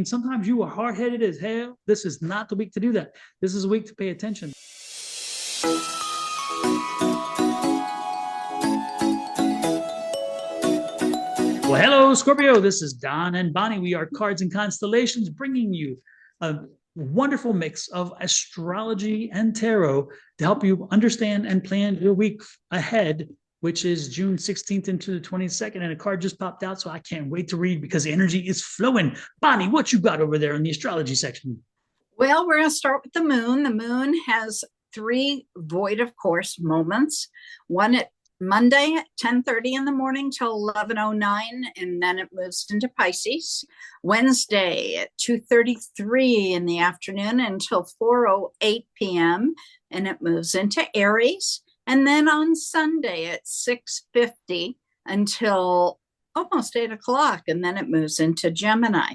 Sometimes you are hard-headed as hell. This is not the week to do that. This is a week to pay attention. Well, hello, Scorpio. This is Don and Bonnie. We are Cards and Constellations, bringing you a wonderful mix of astrology and tarot to help you understand and plan your week ahead, which is June 16th into the 22nd. And a card just popped out, so I can't wait to read because the energy is flowing. Bonnie, what you got over there in the astrology section? Well, we're going to start with the moon. The moon has three void of course moments. One at Monday at 10:30 in the morning till 11:09, and then it moves into Pisces. Wednesday at 2:33 in the afternoon until 4:08 p.m., and it moves into Aries. And then on Sunday at 6:50 until almost 8 o'clock, and then it moves into Gemini.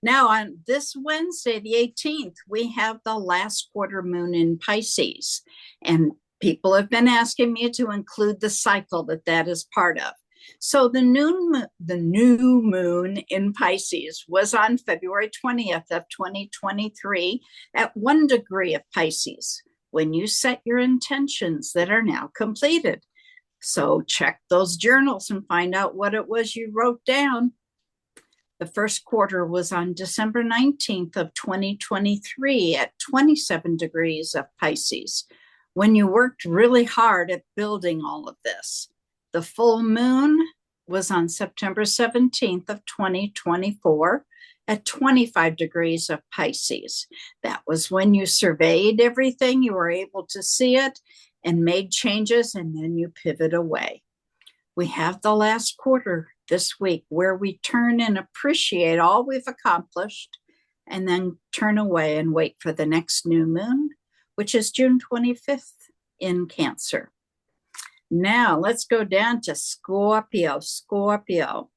Now, on this Wednesday, the 18th, we have the last quarter moon in Pisces. And people have been asking me to include the cycle that is part of. So the new moon in Pisces was on February 20th of 2023 at 1 degree of Pisces, when you set your intentions that are now completed. So check those journals and find out what it was you wrote down. The first quarter was on December 19th of 2023 at 27 degrees of Pisces, when you worked really hard at building all of this. The full moon was on September 17th of 2024 at 25 degrees of Pisces. That was when you surveyed everything, you were able to see it and made changes, and then you pivot away. We have the last quarter this week where we turn and appreciate all we've accomplished and then turn away and wait for the next new moon, which is June 25th in Cancer. Now let's go down to Scorpio. Scorpio.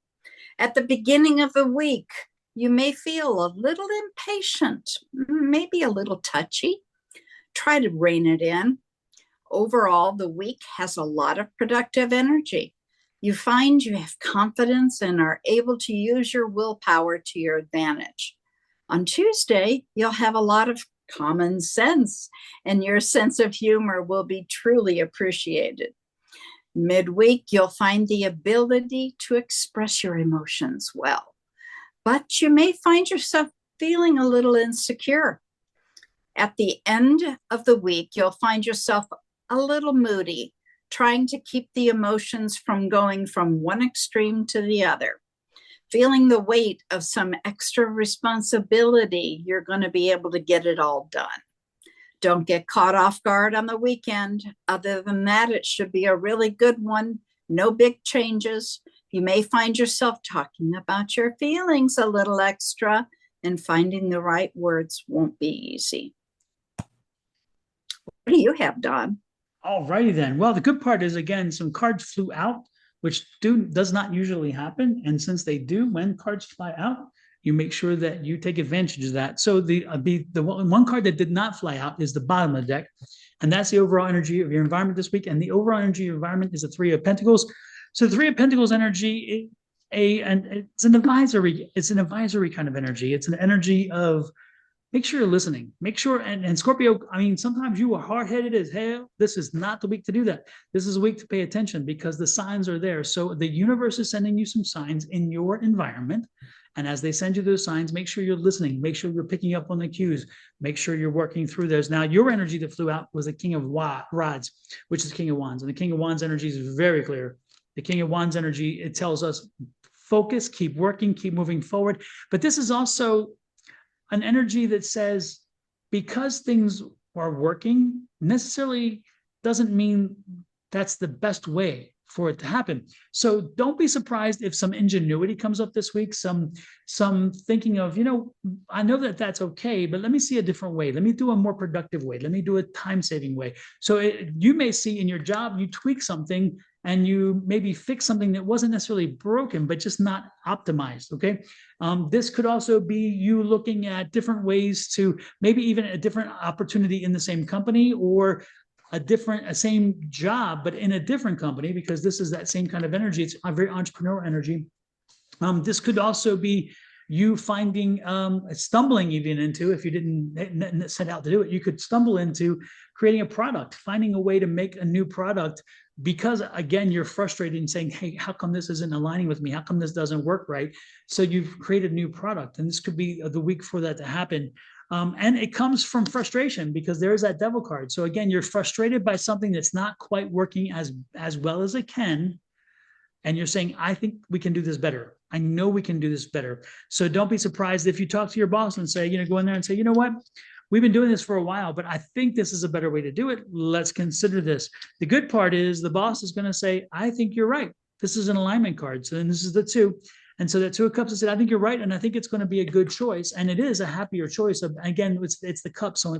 At the beginning of the week, you may feel a little impatient, maybe a little touchy. Try to rein it in. Overall, the week has a lot of productive energy. You find you have confidence and are able to use your willpower to your advantage. On Tuesday, you'll have a lot of common sense, and your sense of humor will be truly appreciated. Midweek, you'll find the ability to express your emotions well, but you may find yourself feeling a little insecure. At the end of the week, you'll find yourself a little moody, trying to keep the emotions from going from one extreme to the other. Feeling the weight of some extra responsibility, you're going to be able to get it all done. Don't get caught off guard on the weekend. Other than that, it should be a really good one. No big changes. You may find yourself talking about your feelings a little extra, and finding the right words won't be easy. What do you have, Don? All righty then. Well, the good part is, again, some cards flew out, which does not usually happen. And since they do, when cards fly out, you make sure that you take advantage of that. So the one card that did not fly out is the bottom of the deck. And that's the overall energy of your environment this week. And the overall energy of your environment is the Three of Pentacles. So the Three of Pentacles energy, it's an advisory kind of energy. It's an energy of make sure you're listening. Make sure, and Scorpio, I mean, sometimes you are hard-headed as hell. This is not the week to do that. This is a week to pay attention because the signs are there. So the universe is sending you some signs in your environment. And as they send you those signs, make sure you're listening. Make sure you're picking up on the cues. Make sure you're working through those. Now, your energy that flew out was the King of Rods, which is King of Wands. And the King of Wands energy is very clear. The King of Wands energy, it tells us focus, keep working, keep moving forward. But this is also an energy that says because things are working necessarily doesn't mean that's the best way for it to happen. So don't be surprised if some ingenuity comes up this week, some thinking of, I know that that's okay, but let me see a different way. Let me do a more productive way. Let me do a time-saving way. So you may see in your job, you tweak something and you maybe fix something that wasn't necessarily broken, but just not optimized, okay? This could also be you looking at different ways to maybe even a different opportunity in the same company, or a same job, but in a different company, because this is that same kind of energy. It's a very entrepreneurial energy. This could also be you finding, stumbling even into, if you didn't set out to do it, you could stumble into creating a product, finding a way to make a new product because, again, you're frustrated and saying, hey, how come this isn't aligning with me? How come this doesn't work right? So you've created a new product, and this could be the week for that to happen. And it comes from frustration because there is that devil card. So again, you're frustrated by something that's not quite working as well as it can. And you're saying, I think we can do this better. I know we can do this better. So don't be surprised if you talk to your boss and say, go in there and say, you know what? We've been doing this for a while, but I think this is a better way to do it. Let's consider this. The good part is the boss is going to say, I think you're right. This is an alignment card. So then this is the 2. And so that 2 of Cups has said, I think you're right. And I think it's going to be a good choice. And it is a happier choice. Again, it's the cup. So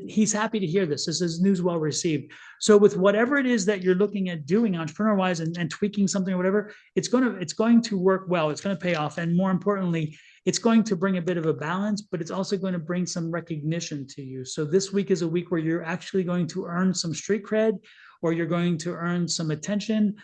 he's happy to hear this. This is news well received. So with whatever it is that you're looking at doing entrepreneur wise and tweaking something or whatever, it's going to work well. It's going to pay off. And more importantly, it's going to bring a bit of a balance, but it's also going to bring some recognition to you. So this week is a week where you're actually going to earn some street cred, or you're going to earn some attention.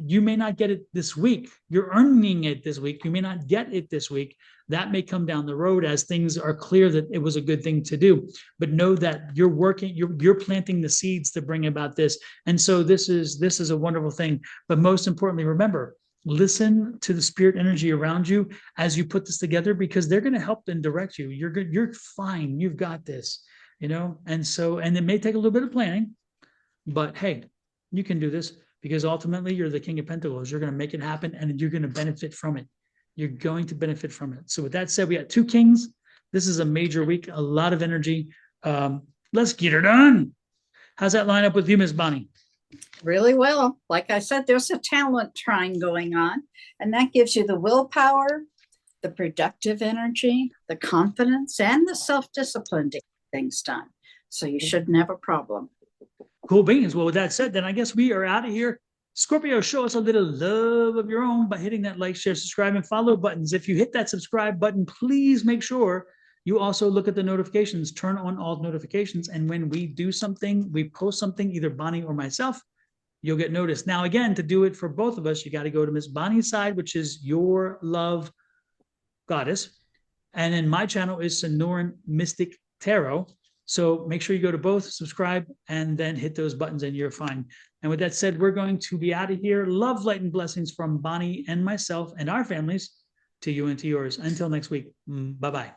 You may not get it this week. You're earning it this week. You may not get it this week. That may come down the road as things are clear that it was a good thing to do. But know that you're working, you're planting the seeds to bring about this. And so this is a wonderful thing. But most importantly, remember, listen to the spirit energy around you as you put this together, because they're going to help and direct you. You're good. You're fine. You've got this, And so, and it may take a little bit of planning, but hey, you can do this because ultimately you're the King of Pentacles. You're going to make it happen and you're going to benefit from it. You're going to benefit from it. So with that said, we got 2 kings. This is a major week, a lot of energy. Let's get her done. How's that line up with you, Miss Bonnie? Really well. Like I said, there's a talent trine going on, and that gives you the willpower, the productive energy, the confidence, and the self-discipline to get things done. So you shouldn't have a problem. Cool beans. Well, with that said, then I guess we are out of here. Scorpio, show us a little love of your own by hitting that like, share, subscribe, and follow buttons. If you hit that subscribe button, please make sure you also look at the notifications, turn on all notifications. And when we do something, we post something, either Bonnie or myself, you'll get noticed. Now, again, to do it for both of us, you got to go to Miss Bonnie's side, which is Your Love Goddess. And then my channel is Sonoran Mystic Tarot. So make sure you go to both, subscribe, and then hit those buttons and you're fine. And with that said, we're going to be out of here. Love, light, and blessings from Bonnie and myself and our families to you and to yours. Until next week, bye-bye.